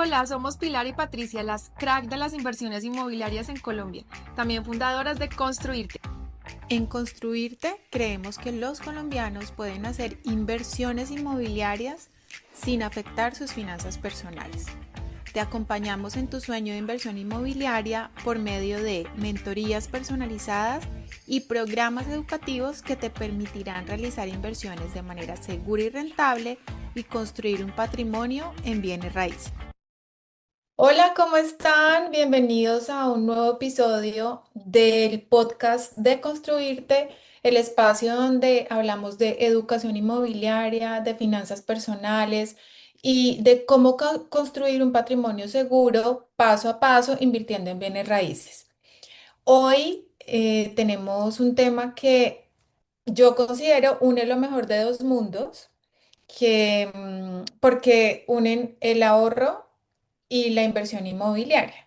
Hola, somos Pilar y Patricia, las crack de las inversiones inmobiliarias en Colombia, también fundadoras de Construirte. En Construirte creemos que los colombianos pueden hacer inversiones inmobiliarias sin afectar sus finanzas personales. Te acompañamos en tu sueño de inversión inmobiliaria por medio de mentorías personalizadas y programas educativos que te permitirán realizar inversiones de manera segura y rentable y construir un patrimonio en bienes raíces. Hola, ¿cómo están? Bienvenidos a un nuevo episodio del podcast de Construirte, el espacio donde hablamos de educación inmobiliaria, de finanzas personales y de cómo construir un patrimonio seguro paso a paso invirtiendo en bienes raíces. Hoy tenemos un tema que yo considero une lo mejor de dos mundos, porque unen el ahorro y la inversión inmobiliaria.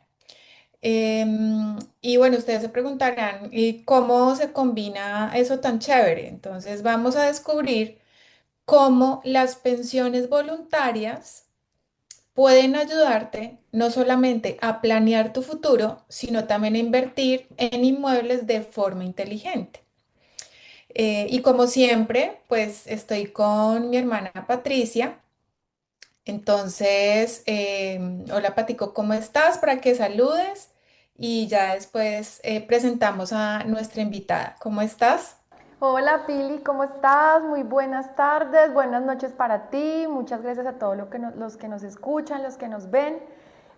Y bueno, ustedes se preguntarán, ¿y cómo se combina eso tan chévere? Entonces vamos a descubrir cómo las pensiones voluntarias pueden ayudarte no solamente a planear tu futuro, sino también a invertir en inmuebles de forma inteligente. Y como siempre, pues estoy con mi hermana Patricia. Entonces, hola Patico, ¿cómo estás? Para que saludes y ya después presentamos a nuestra invitada. ¿Cómo estás? Hola Pili, ¿cómo estás? Muy buenas tardes, buenas noches para ti. Muchas gracias a todos los que nos escuchan, los que nos ven.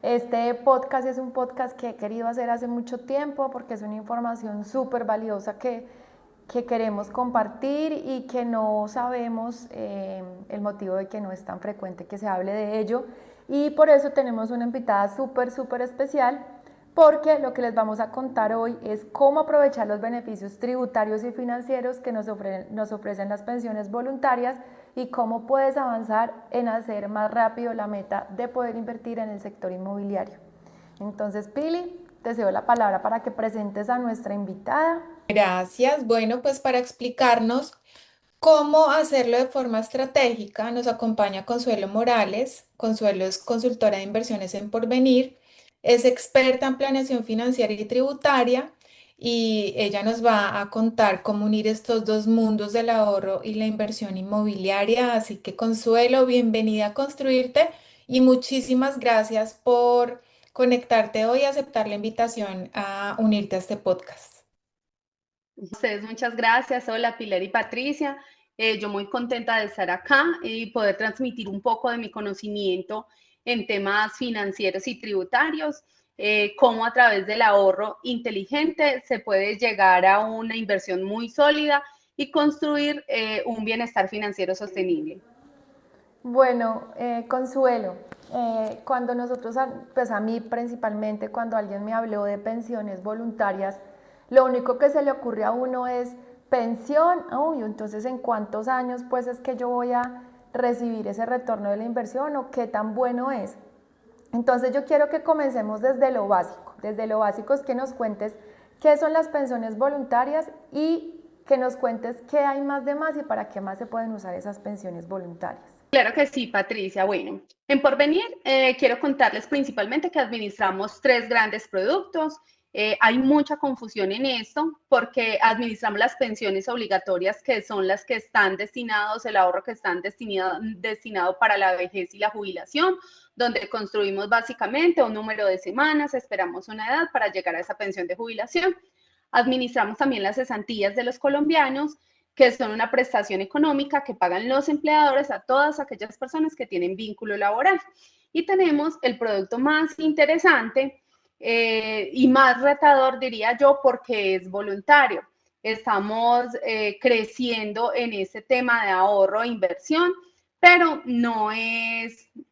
Este podcast es un podcast que he querido hacer hace mucho tiempo porque es una información súper valiosa que queremos compartir y que no sabemos el motivo de que no es tan frecuente que se hable de ello. Y por eso tenemos una invitada súper especial, porque lo que les vamos a contar hoy es cómo aprovechar los beneficios tributarios y financieros que nos ofrecen las pensiones voluntarias y cómo puedes avanzar en hacer más rápido la meta de poder invertir en el sector inmobiliario. Entonces, Pili, te cedo la palabra para que presentes a nuestra invitada. Gracias. Bueno, pues para explicarnos cómo hacerlo de forma estratégica, nos acompaña Consuelo Morales. Consuelo es consultora de inversiones en Porvenir, es experta en planeación financiera y tributaria y ella nos va a contar cómo unir estos dos mundos del ahorro y la inversión inmobiliaria. Así que Consuelo, bienvenida a Construirte y muchísimas gracias por conectarte hoy y aceptar la invitación a unirte a este podcast. Ustedes, muchas gracias. Hola, Pilar y Patricia. Yo muy contenta de estar acá y poder transmitir un poco de mi conocimiento en temas financieros y tributarios, cómo a través del ahorro inteligente se puede llegar a una inversión muy sólida y construir un bienestar financiero sostenible. Bueno, Consuelo, cuando nosotros, pues a mí principalmente, cuando alguien me habló de pensiones voluntarias, lo único que se le ocurre a uno es pensión, uy, entonces ¿en cuántos años pues es que yo voy a recibir ese retorno de la inversión o qué tan bueno es? Entonces yo quiero que comencemos desde lo básico. Desde lo básico es que nos cuentes qué son las pensiones voluntarias y que nos cuentes qué hay más de más y para qué más se pueden usar esas pensiones voluntarias. Claro que sí, Patricia. Bueno, en Porvenir quiero contarles principalmente que administramos tres grandes productos. Hay mucha confusión en esto porque administramos las pensiones obligatorias, que son las que están destinados, el ahorro que están destinado para la vejez y la jubilación, donde construimos básicamente un número de semanas, esperamos una edad para llegar a esa pensión de jubilación. Administramos también las cesantías de los colombianos, que son una prestación económica que pagan los empleadores a todas aquellas personas que tienen vínculo laboral. Y tenemos el producto más interesante y más retador, diría yo, porque es voluntario. Estamos creciendo en ese tema de ahorro e inversión, pero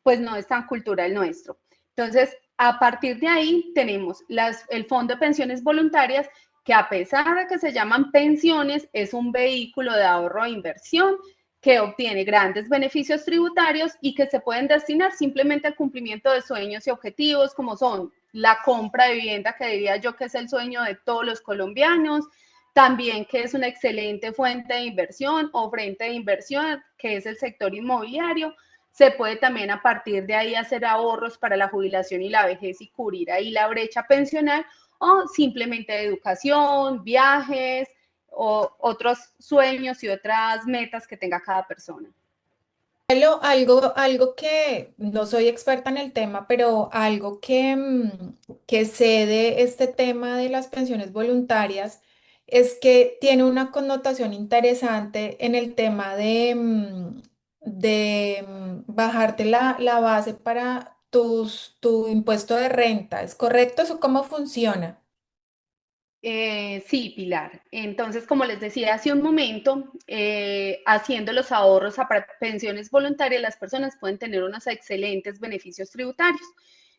pues no es tan cultural nuestro. Entonces, a partir de ahí tenemos el Fondo de Pensiones Voluntarias, que a pesar de que se llaman pensiones, es un vehículo de ahorro e inversión que obtiene grandes beneficios tributarios y que se pueden destinar simplemente al cumplimiento de sueños y objetivos, como son la compra de vivienda, que diría yo que es el sueño de todos los colombianos, también que es una excelente fuente de inversión o frente de inversión, que es el sector inmobiliario, Se puede también a partir de ahí hacer ahorros para la jubilación y la vejez y cubrir ahí la brecha pensional, o simplemente educación, viajes o otros sueños y otras metas que tenga cada persona. Algo que no soy experta en el tema, pero algo que sé de este tema de las pensiones voluntarias es que tiene una connotación interesante en el tema de bajarte la base para tu impuesto de renta. ¿Es correcto? ¿Eso cómo funciona? Sí, Pilar. Entonces, como les decía hace un momento, haciendo los ahorros a pensiones voluntarias, las personas pueden tener unos excelentes beneficios tributarios.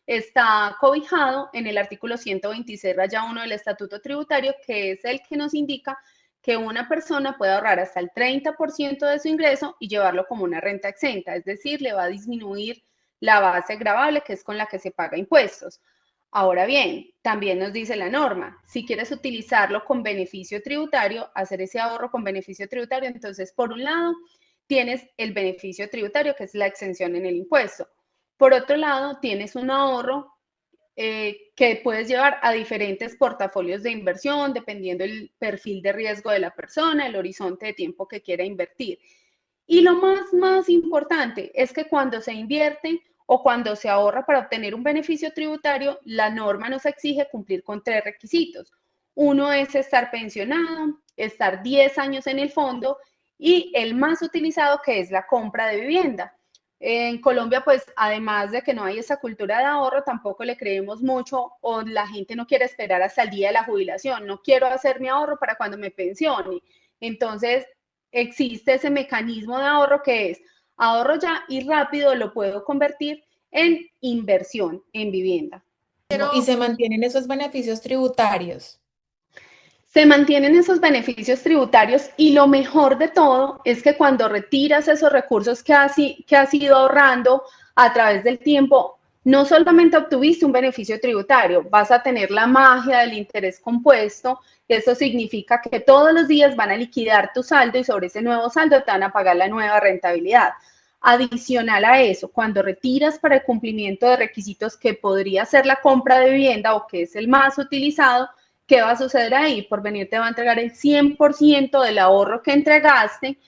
Está cobijado en el artículo 126, raya 1 del Estatuto Tributario, que es el que nos indica que una persona puede ahorrar hasta el 30% de su ingreso y llevarlo como una renta exenta, es decir, le va a disminuir la base gravable, que es con la que se paga impuestos. Ahora bien, también nos dice la norma, si quieres utilizarlo con beneficio tributario, hacer ese ahorro con beneficio tributario, entonces por un lado tienes el beneficio tributario, que es la exención en el impuesto. Por otro lado, tienes un ahorro que puedes llevar a diferentes portafolios de inversión, dependiendo el perfil de riesgo de la persona, el horizonte de tiempo que quiera invertir. Y lo más importante es que cuando se invierte o cuando se ahorra para obtener un beneficio tributario, la norma nos exige cumplir con 3 requisitos. Uno es estar pensionado, estar 10 años en el fondo y el más utilizado, que es la compra de vivienda. En Colombia, pues, además de que no hay esa cultura de ahorro, tampoco le creemos mucho o la gente no quiere esperar hasta el día de la jubilación. No quiero hacer mi ahorro para cuando me pensione. Entonces, existe ese mecanismo de ahorro que es ahorro ya y rápido lo puedo convertir en inversión en vivienda. Y se mantienen esos beneficios tributarios. Se mantienen esos beneficios tributarios y lo mejor de todo es que cuando retiras esos recursos que has ido ahorrando a través del tiempo, no solamente obtuviste un beneficio tributario, vas a tener la magia del interés compuesto. Eso significa que todos los días van a liquidar tu saldo y sobre ese nuevo saldo te van a pagar la nueva rentabilidad. Adicional a eso, cuando retiras para el cumplimiento de requisitos que podría ser la compra de vivienda o que es el más utilizado, ¿qué va a suceder ahí? Por venir te va a entregar el 100% del ahorro que entregaste,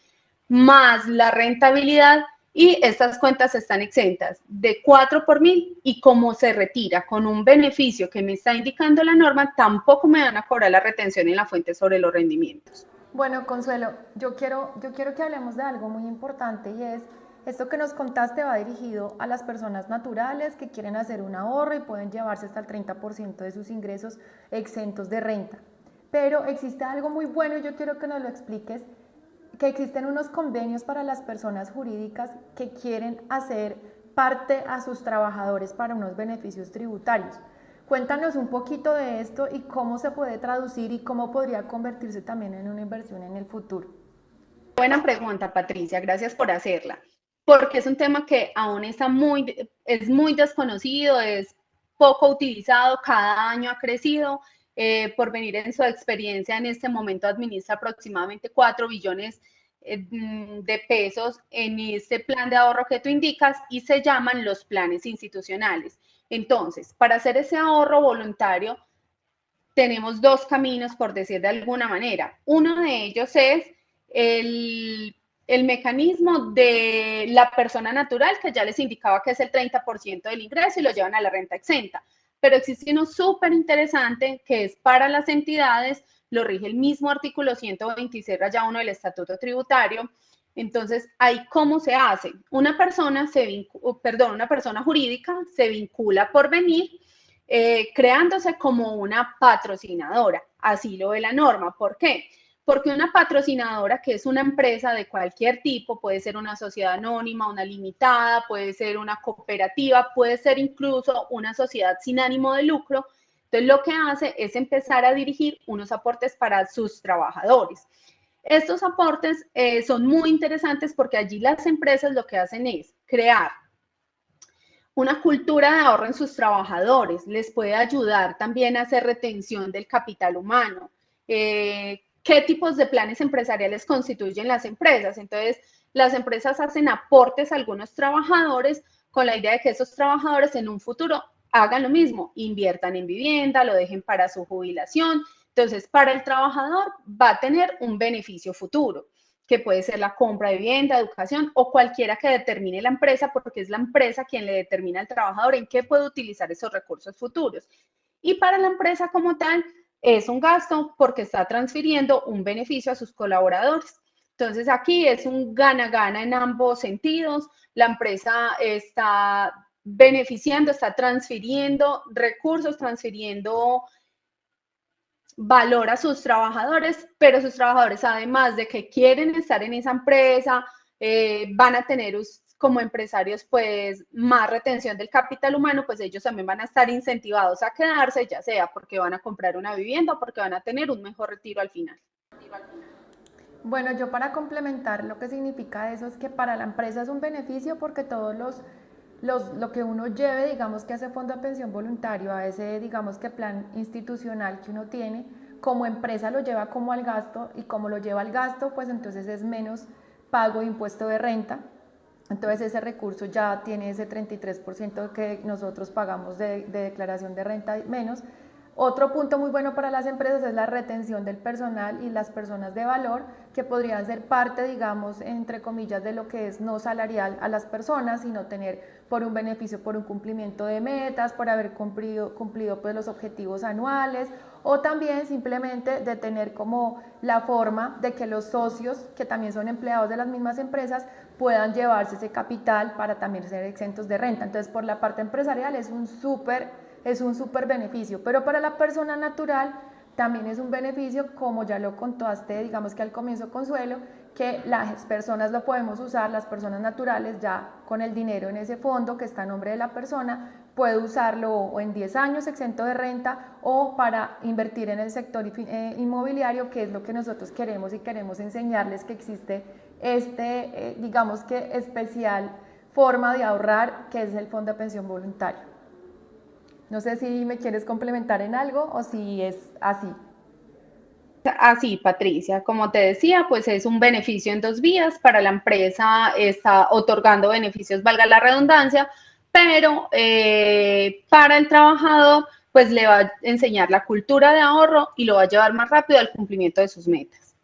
más la rentabilidad, y estas cuentas están exentas de 4 por mil, y como se retira con un beneficio que me está indicando la norma, tampoco me van a cobrar la retención en la fuente sobre los rendimientos. Bueno, Consuelo, yo quiero que hablemos de algo muy importante, y es esto que nos contaste va dirigido a las personas naturales que quieren hacer un ahorro y pueden llevarse hasta el 30% de sus ingresos exentos de renta. Pero existe algo muy bueno y yo quiero que nos lo expliques, que existen unos convenios para las personas jurídicas que quieren hacer parte a sus trabajadores para unos beneficios tributarios. Cuéntanos un poquito de esto y cómo se puede traducir y cómo podría convertirse también en una inversión en el futuro. Buena pregunta, Patricia, gracias por hacerla, porque es un tema que aún es muy desconocido, es poco utilizado, cada año ha crecido. Por venir en su experiencia, en este momento administra aproximadamente 4 billones de pesos en este plan de ahorro que tú indicas, y se llaman los planes institucionales. Entonces, para hacer ese ahorro voluntario, tenemos dos caminos, por decir de alguna manera. Uno de ellos es el mecanismo de la persona natural, que ya les indicaba que es el 30% del ingreso y lo llevan a la renta exenta. Pero existe uno súper interesante que es para las entidades, lo rige el mismo artículo 126, raya 1 del Estatuto Tributario. Entonces, ahí cómo se hace. Una persona jurídica se vincula por venir, creándose como una patrocinadora. Así lo ve la norma. ¿Por qué? Porque una patrocinadora, que es una empresa de cualquier tipo, puede ser una sociedad anónima, una limitada, puede ser una cooperativa, puede ser incluso una sociedad sin ánimo de lucro. Entonces, lo que hace es empezar a dirigir unos aportes para sus trabajadores. Estos aportes son muy interesantes porque allí las empresas lo que hacen es crear una cultura de ahorro en sus trabajadores, les puede ayudar también a hacer retención del capital humano. ¿Qué tipos de planes empresariales constituyen las empresas? Entonces, las empresas hacen aportes a algunos trabajadores con la idea de que esos trabajadores en un futuro hagan lo mismo, inviertan en vivienda, lo dejen para su jubilación. Entonces, para el trabajador va a tener un beneficio futuro, que puede ser la compra de vivienda, educación o cualquiera que determine la empresa, porque es la empresa quien le determina al trabajador en qué puede utilizar esos recursos futuros. Y para la empresa como tal, es un gasto porque está transfiriendo un beneficio a sus colaboradores. Entonces, aquí es un gana-gana en ambos sentidos. La empresa está beneficiando, está transfiriendo recursos, transfiriendo valor a sus trabajadores, pero sus trabajadores, además de que quieren estar en esa empresa, van a tener como empresarios pues más retención del capital humano, pues ellos también van a estar incentivados a quedarse, ya sea porque van a comprar una vivienda o porque van a tener un mejor retiro al final. Bueno, yo para complementar lo que significa eso es que para la empresa es un beneficio porque todos lo que uno lleve, digamos que a ese fondo de pensión voluntario, a ese, digamos que plan institucional que uno tiene, como empresa lo lleva como al gasto y como lo lleva al gasto, pues entonces es menos pago de impuesto de renta. Entonces ese recurso ya tiene ese 33% que nosotros pagamos de declaración de renta menos. Otro punto muy bueno para las empresas es la retención del personal y las personas de valor que podrían ser parte, digamos, entre comillas, de lo que es no salarial a las personas, sino tener por un beneficio, por un cumplimiento de metas, por haber cumplido pues, los objetivos anuales, o también simplemente de tener como la forma de que los socios, que también son empleados de las mismas empresas, puedan llevarse ese capital para también ser exentos de renta. Entonces, por la parte empresarial es un súper beneficio, pero para la persona natural también es un beneficio, como ya lo contaste, digamos que al comienzo, Consuelo, que las personas lo podemos usar, las personas naturales, ya con el dinero en ese fondo que está a nombre de la persona, puede usarlo o en 10 años exento de renta o para invertir en el sector inmobiliario, que es lo que nosotros queremos y queremos enseñarles que existe digamos que especial forma de ahorrar, que es el fondo de pensión voluntario. No sé si me quieres complementar en algo o si es así. Así, Patricia, como te decía, pues es un beneficio en dos vías. Para la empresa está otorgando beneficios, valga la redundancia, pero para el trabajador, pues le va a enseñar la cultura de ahorro y lo va a llevar más rápido al cumplimiento de sus metas.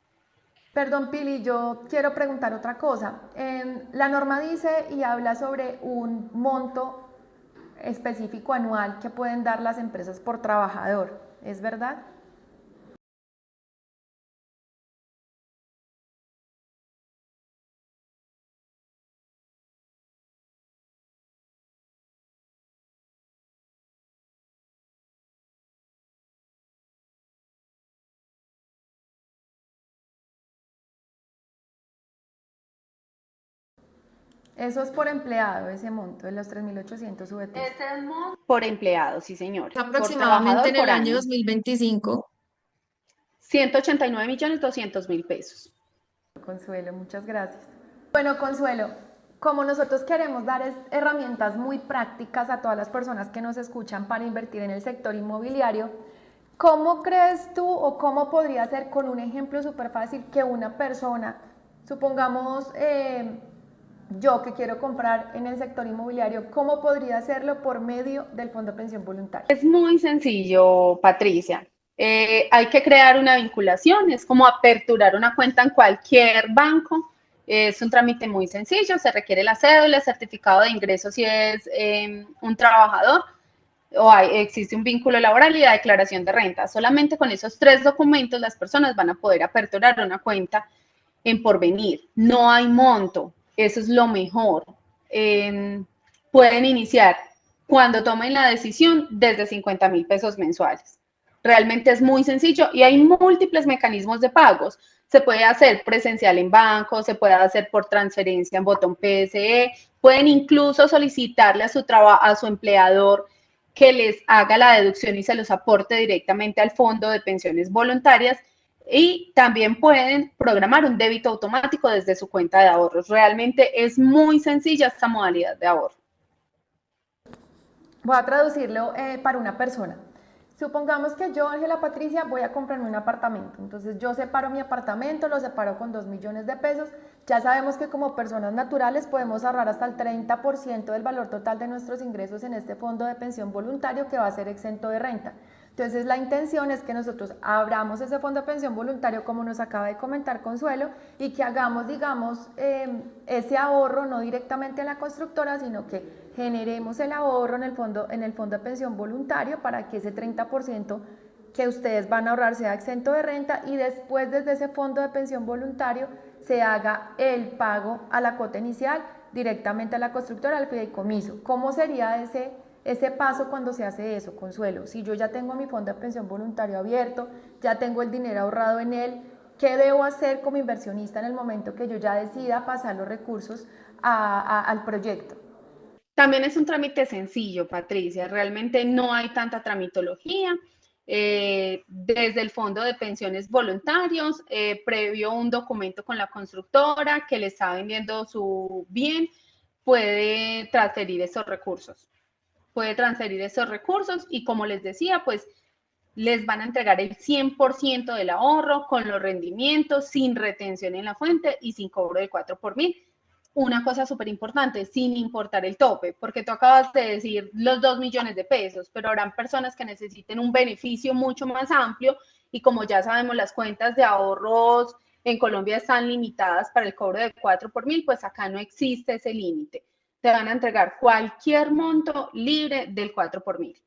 Perdón, Pili, yo quiero preguntar otra cosa. La norma dice y habla sobre un monto específico anual que pueden dar las empresas por trabajador, ¿es verdad? Eso es por empleado, ese monto de los 3.800 VT. Este es por empleado, sí, señor. Aproximadamente en el Por año año. 2025. 189.200.000 pesos. Consuelo, muchas gracias. Bueno, Consuelo, como nosotros queremos dar herramientas muy prácticas a todas las personas que nos escuchan para invertir en el sector inmobiliario, ¿cómo crees tú o cómo podría ser con un ejemplo súper fácil que una persona, supongamos yo que quiero comprar en el sector inmobiliario, cómo podría hacerlo por medio del Fondo de Pensión Voluntaria? Es muy sencillo, Patricia. Hay que crear una vinculación, es como aperturar una cuenta en cualquier banco. Es un trámite muy sencillo, se requiere la cédula, el certificado de ingreso si es un trabajador o existe un vínculo laboral y la declaración de renta. Solamente con esos tres documentos las personas van a poder aperturar una cuenta en Porvenir. No hay monto, eso es lo mejor. Pueden iniciar cuando tomen la decisión desde 50.000 pesos mensuales. Realmente es muy sencillo y hay múltiples mecanismos de pagos. Se puede hacer presencial en banco, se puede hacer por transferencia en botón PSE, pueden incluso solicitarle a su empleador que les haga la deducción y se los aporte directamente al fondo de pensiones voluntarias y también pueden programar un débito automático desde su cuenta de ahorros. Realmente es muy sencilla esta modalidad de ahorro. Voy a traducirlo para una persona. Supongamos que yo, Ángela Patricia, voy a comprarme un apartamento. Entonces yo separo mi apartamento, lo separo con 2 millones de pesos. Ya sabemos que como personas naturales podemos ahorrar hasta el 30% del valor total de nuestros ingresos en este fondo de pensión voluntario que va a ser exento de renta. Entonces la intención es que nosotros abramos ese fondo de pensión voluntario como nos acaba de comentar Consuelo y que hagamos, digamos, ese ahorro no directamente en la constructora, sino que generemos el ahorro en el fondo de pensión voluntario para que ese 30% que ustedes van a ahorrar sea exento de renta y después desde ese fondo de pensión voluntario se haga el pago a la cuota inicial directamente a la constructora, al fideicomiso. ¿Cómo sería ese paso cuando se hace eso, Consuelo? Si yo ya tengo mi fondo de pensión voluntario abierto, ya tengo el dinero ahorrado en él, ¿qué debo hacer como inversionista en el momento que yo ya decida pasar los recursos al proyecto? También es un trámite sencillo, Patricia. Realmente no hay tanta tramitología. Desde el Fondo de Pensiones Voluntarios, previo un documento con la constructora que le está vendiendo su bien, puede transferir esos recursos. Puede transferir esos recursos y como les decía, pues les van a entregar el 100% del ahorro con los rendimientos, sin retención en la fuente y sin cobro de 4 por mil. Una cosa súper importante, sin importar el tope, porque tú acabas de decir los 2 millones de pesos, pero habrán personas que necesiten un beneficio mucho más amplio y como ya sabemos, las cuentas de ahorros en Colombia están limitadas para el cobro de 4 por mil, pues acá no existe ese límite. Te van a entregar cualquier monto libre del 4 por mil.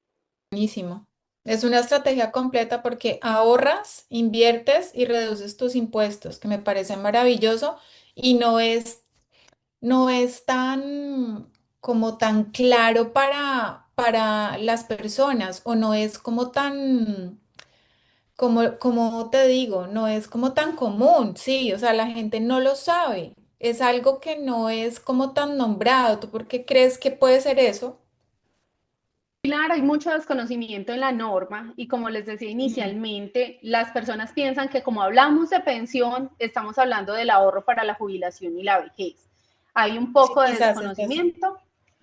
Buenísimo. Es una estrategia completa porque ahorras, inviertes y reduces tus impuestos, que me parece maravilloso y no es tan como tan claro para las personas o no es como tan, como te digo, no es como tan común, sí, o sea, la gente no lo sabe. Es algo que no es como tan nombrado. ¿Tú por qué crees que puede ser eso? Claro, hay mucho desconocimiento en la norma y como les decía Mm. inicialmente, las personas piensan que como hablamos de pensión, estamos hablando del ahorro para la jubilación y la vejez. Hay un Sí, poco de quizás es eso. desconocimiento,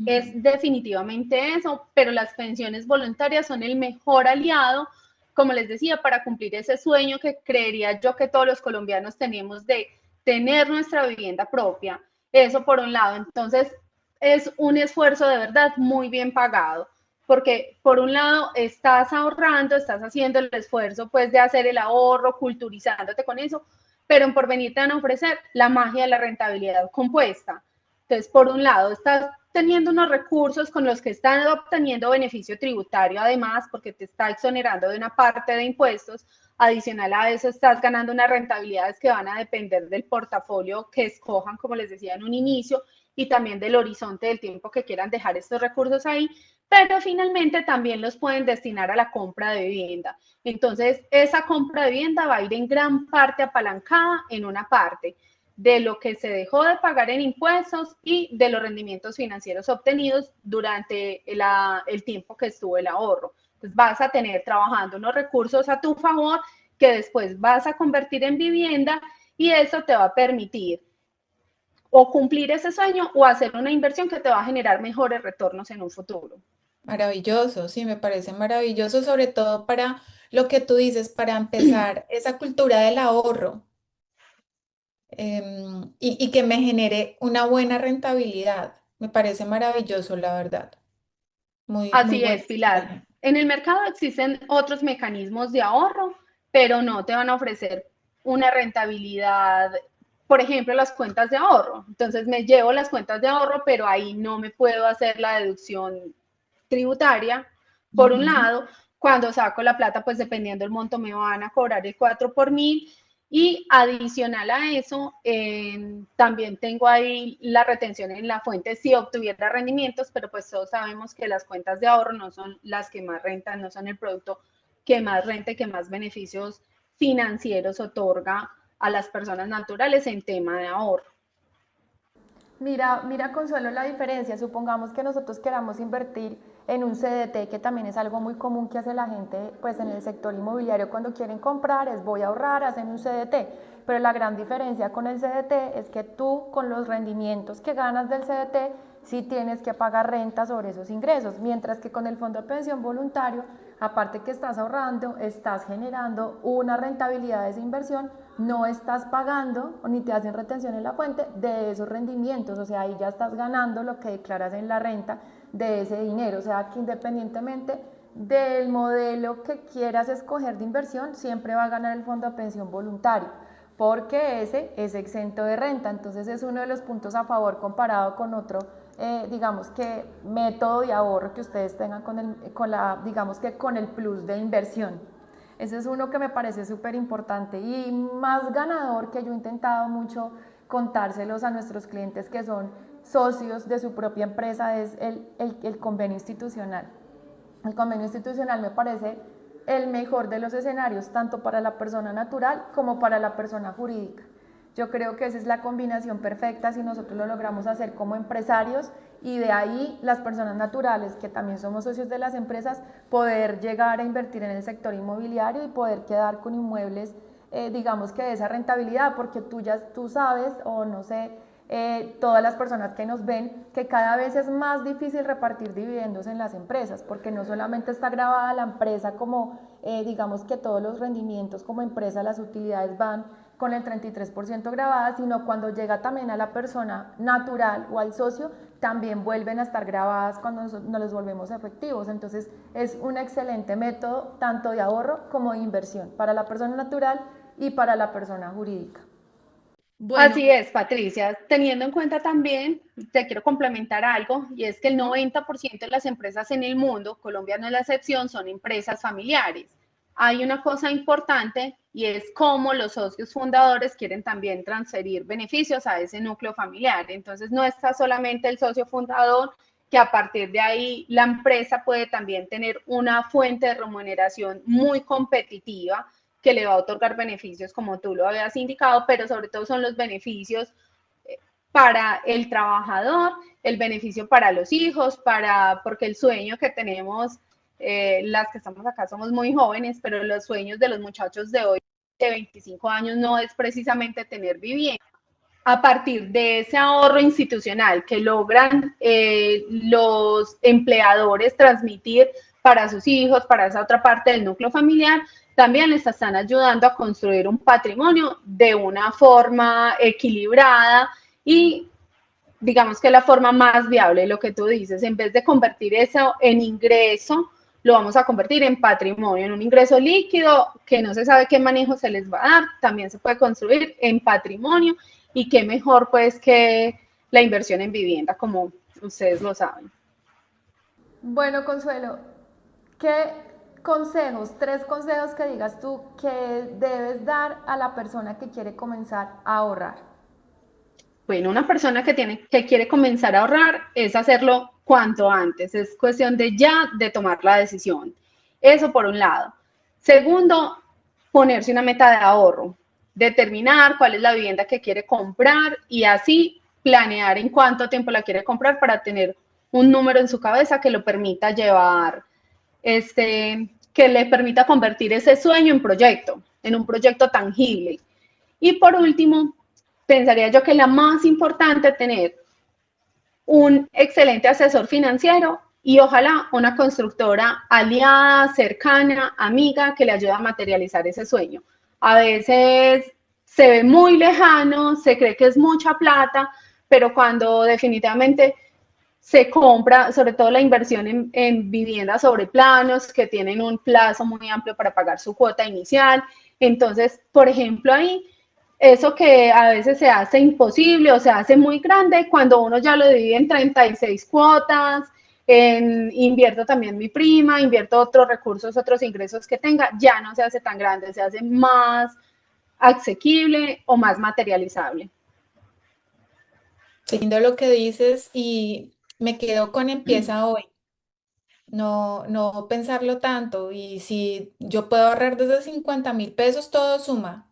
es Ujú. definitivamente eso, pero las pensiones voluntarias son el mejor aliado, como les decía, para cumplir ese sueño que creería yo que todos los colombianos tenemos de tener nuestra vivienda propia. Eso por un lado. Entonces, es un esfuerzo de verdad muy bien pagado porque por un lado estás ahorrando, estás haciendo el esfuerzo pues de hacer el ahorro, culturizándote con eso, pero en Porvenir te van a ofrecer la magia de la rentabilidad compuesta. Entonces, por un lado, estás teniendo unos recursos con los que están obteniendo beneficio tributario, además, porque te está exonerando de una parte de impuestos. Adicional a eso, estás ganando unas rentabilidades que van a depender del portafolio que escojan, como les decía en un inicio, y también del horizonte del tiempo que quieran dejar estos recursos ahí, pero finalmente también los pueden destinar a la compra de vivienda. Entonces, esa compra de vivienda va a ir en gran parte apalancada en una parte de lo que se dejó de pagar en impuestos y de los rendimientos financieros obtenidos durante el tiempo que estuvo el ahorro. Entonces, vas a tener trabajando unos recursos a tu favor que después vas a convertir en vivienda y eso te va a permitir o cumplir ese sueño o hacer una inversión que te va a generar mejores retornos en un futuro. Maravilloso, sí, me parece maravilloso, sobre todo para lo que tú dices, para empezar esa cultura del ahorro y que me genere una buena rentabilidad. Me parece maravilloso, la verdad. Muy, muy Así buena es, Pilar. estrategia. En el mercado existen otros mecanismos de ahorro, pero no te van a ofrecer una rentabilidad, por ejemplo, las cuentas de ahorro. Entonces me llevo las cuentas de ahorro, pero ahí no me puedo hacer la deducción tributaria. Por un Ujú. lado, cuando saco la plata, pues dependiendo del monto me van a cobrar el 4 por mil. Y adicional a eso, también tengo ahí la retención en la fuente si obtuviera rendimientos, pero pues todos sabemos que las cuentas de ahorro no son las que más rentan, no son el producto que más renta y que más beneficios financieros otorga a las personas naturales en tema de ahorro. Mira, Consuelo, la diferencia. Supongamos que nosotros queramos invertir en un CDT, que también es algo muy común que hace la gente pues en el sector inmobiliario cuando quieren comprar, es voy a ahorrar, hacen un CDT. Pero la gran diferencia con el CDT es que tú con los rendimientos que ganas del CDT si tienes que pagar renta sobre esos ingresos, mientras que con el fondo de pensión voluntario, aparte que estás ahorrando, estás generando una rentabilidad de esa inversión, no estás pagando ni te hacen retención en la fuente de esos rendimientos, o sea, ahí ya estás ganando lo que declaras en la renta de ese dinero, o sea, que independientemente del modelo que quieras escoger de inversión, siempre va a ganar el fondo de pensión voluntario, porque ese es exento de renta, entonces es uno de los puntos a favor comparado con otro, digamos que método de ahorro que ustedes tengan digamos que con el plus de inversión. Ese es uno que me parece súper importante y más ganador, que yo he intentado mucho contárselos a nuestros clientes que son socios de su propia empresa, es el convenio institucional. El convenio institucional me parece el mejor de los escenarios, tanto para la persona natural como para la persona jurídica. Yo creo que esa es la combinación perfecta si nosotros lo logramos hacer como empresarios, y de ahí las personas naturales, que también somos socios de las empresas, poder llegar a invertir en el sector inmobiliario y poder quedar con inmuebles, digamos que de esa rentabilidad, porque tú sabes, o no sé, todas las personas que nos ven, que cada vez es más difícil repartir dividendos en las empresas, porque no solamente está grabada la empresa como, digamos que todos los rendimientos como empresa, las utilidades van con el 33% grabadas, sino cuando llega también a la persona natural o al socio, también vuelven a estar grabadas cuando nos los volvemos efectivos. Entonces es un excelente método tanto de ahorro como de inversión para la persona natural y para la persona jurídica. Bueno, Así es, Patricia. Teniendo en cuenta también, te quiero complementar algo, y es que el 90% de las empresas en el mundo, Colombia no es la excepción, son empresas familiares. Hay una cosa importante y es cómo los socios fundadores quieren también transferir beneficios a ese núcleo familiar. Entonces, no está solamente el socio fundador, que a partir de ahí la empresa puede también tener una fuente de remuneración muy competitiva que le va a otorgar beneficios como tú lo habías indicado, pero sobre todo son los beneficios para el trabajador, el beneficio para los hijos, porque el sueño que tenemos, las que estamos acá somos muy jóvenes, pero los sueños de los muchachos de hoy, de 25 años, no es precisamente tener vivienda. A partir de ese ahorro institucional que logran los empleadores transmitir para sus hijos, para esa otra parte del núcleo familiar, también les están ayudando a construir un patrimonio de una forma equilibrada y digamos que la forma más viable, lo que tú dices, en vez de convertir eso en ingreso, lo vamos a convertir en patrimonio, en un ingreso líquido que no se sabe qué manejo se les va a dar, también se puede construir en patrimonio, y qué mejor pues que la inversión en vivienda, como ustedes lo saben. Bueno, Consuelo, ¿qué consejos, tres consejos que digas tú que debes dar a la persona que quiere comenzar a ahorrar? Bueno, una persona que quiere comenzar a ahorrar es hacerlo cuanto antes, es cuestión de ya de tomar la decisión. Eso por un lado. Segundo, ponerse una meta de ahorro, determinar cuál es la vivienda que quiere comprar y así planear en cuánto tiempo la quiere comprar para tener un número en su cabeza que lo permita llevar, que le permita convertir ese sueño en un proyecto tangible. Y por último, pensaría yo que la más importante es tener un excelente asesor financiero y ojalá una constructora aliada, cercana, amiga, que le ayude a materializar ese sueño. A veces se ve muy lejano, se cree que es mucha plata, pero cuando definitivamente se compra, sobre todo la inversión en viviendas sobre planos, que tienen un plazo muy amplio para pagar su cuota inicial. Entonces, por ejemplo, ahí eso que a veces se hace imposible o se hace muy grande, cuando uno ya lo divide en 36 cuotas, invierto también mi prima, invierto otros recursos, otros ingresos que tenga, ya no se hace tan grande, se hace más asequible o más materializable. Lindo lo que dices y me quedo con empieza hoy. No, no pensarlo tanto. Y si yo puedo ahorrar desde 50.000 pesos, todo suma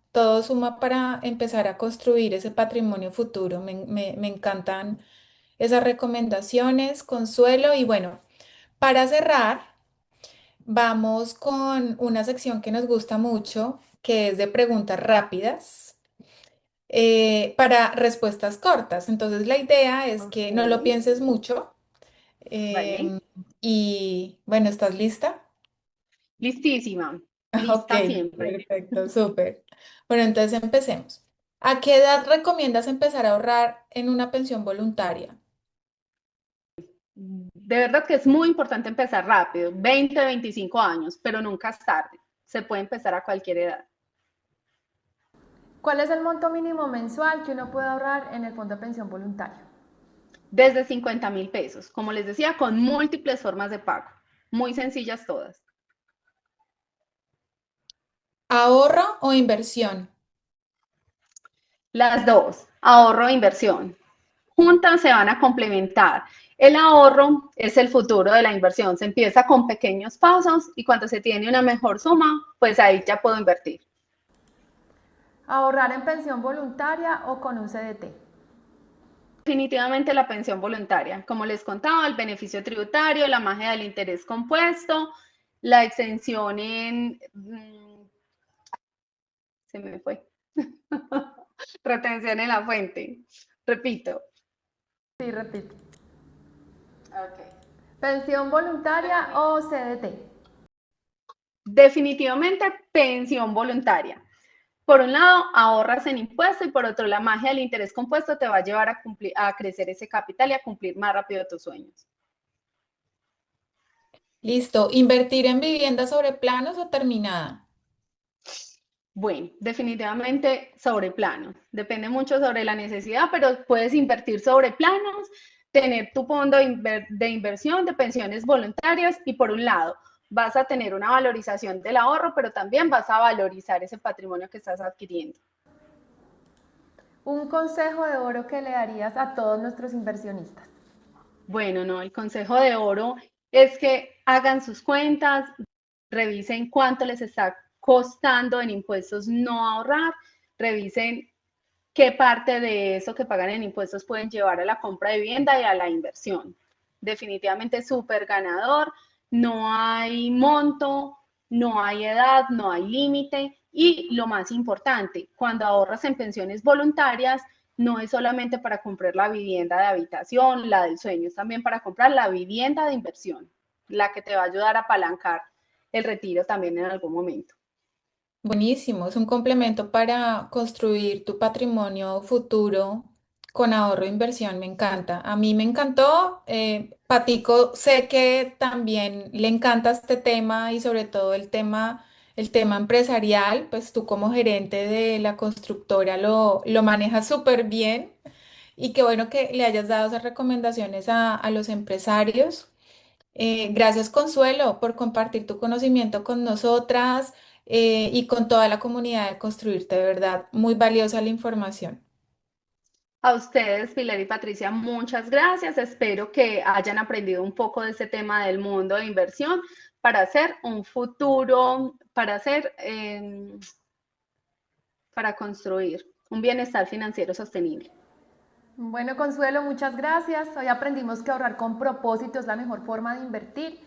para empezar a construir ese patrimonio futuro. Me encantan esas recomendaciones, Consuelo. Y bueno, para cerrar, vamos con una sección que nos gusta mucho, que es de preguntas rápidas. para respuestas cortas. Entonces, la idea es que no lo Ok, pienses mucho. vale. em, y bueno, ¿estás lista? Listísima. Ok, Lista siempre. perfecto, súper. Bueno, entonces empecemos. ¿A qué edad recomiendas empezar a ahorrar en una pensión voluntaria? De verdad que es muy importante empezar rápido, 20, 25 años, pero nunca es tarde. Se puede empezar a cualquier edad. ¿Cuál es el monto mínimo mensual que uno puede ahorrar en el fondo de pensión voluntario? Desde 50.000 pesos, como les decía, con múltiples formas de pago. Muy sencillas todas. ¿Ahorro o inversión? Las dos, ahorro e inversión. Juntas se van a complementar. El ahorro es el futuro de la inversión. Se empieza con pequeños pasos y cuando se tiene una mejor suma, pues ahí ya puedo invertir. ¿Ahorrar en pensión voluntaria o con un CDT? Definitivamente la pensión voluntaria. Como les contaba, el beneficio tributario, la magia del interés compuesto, la exención en... se me fue. Retención en la fuente. Repito. Sí, repito. Okay. ¿Pensión voluntaria o CDT? Definitivamente pensión voluntaria. Por un lado, ahorras en impuesto y por otro, la magia del interés compuesto te va a llevar a, a crecer ese capital y a cumplir más rápido tus sueños. Listo. ¿Invertir en vivienda sobre planos o terminada? Bueno, definitivamente sobre planos. Depende mucho sobre la necesidad, pero puedes invertir sobre planos, tener tu fondo de inversión de pensiones voluntarias y por un lado vas a tener una valorización del ahorro, pero también vas a valorizar ese patrimonio que estás adquiriendo. Un consejo de oro que le darías a todos nuestros inversionistas. Bueno, no, el consejo de oro es que hagan sus cuentas, revisen cuánto les está costando en impuestos no ahorrar, revisen qué parte de eso que pagan en impuestos pueden llevar a la compra de vivienda y a la inversión. Definitivamente súper ganador, no hay monto, no hay edad, no hay límite y lo más importante, cuando ahorras en pensiones voluntarias, no es solamente para comprar la vivienda de habitación, la del sueño, es también para comprar la vivienda de inversión, la que te va a ayudar a apalancar el retiro también en algún momento. Buenísimo, es un complemento para construir tu patrimonio futuro con ahorro e inversión, me encanta. A mí me encantó, Patico, sé que también le encanta este tema y sobre todo el tema empresarial, pues tú como gerente de la constructora lo manejas súper bien y qué bueno que le hayas dado esas recomendaciones a los empresarios. Gracias, Consuelo, por compartir tu conocimiento con nosotras y con toda la comunidad de Construirte, de verdad, muy valiosa la información. A ustedes, Pilar y Patricia, muchas gracias. Espero que hayan aprendido un poco de este tema del mundo de inversión para hacer un futuro, para hacer, para construir un bienestar financiero sostenible. Bueno, Consuelo, muchas gracias. Hoy aprendimos que ahorrar con propósito es la mejor forma de invertir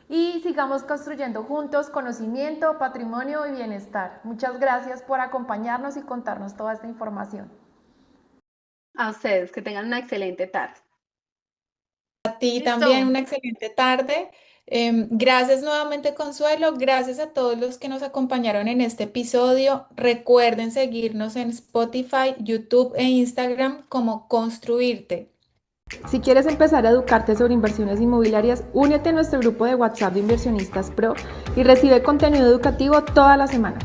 y sigamos construyendo juntos conocimiento, patrimonio y bienestar. Muchas gracias por acompañarnos y contarnos toda esta información. A ustedes, que tengan una excelente tarde. A ti también Listo. una excelente tarde. Gracias nuevamente, Consuelo. Gracias a todos los que nos acompañaron en este episodio. Recuerden seguirnos en Spotify, YouTube e Instagram como Construirte. Si quieres empezar a educarte sobre inversiones inmobiliarias, únete a nuestro grupo de WhatsApp de Inversionistas Pro y recibe contenido educativo toda la semana.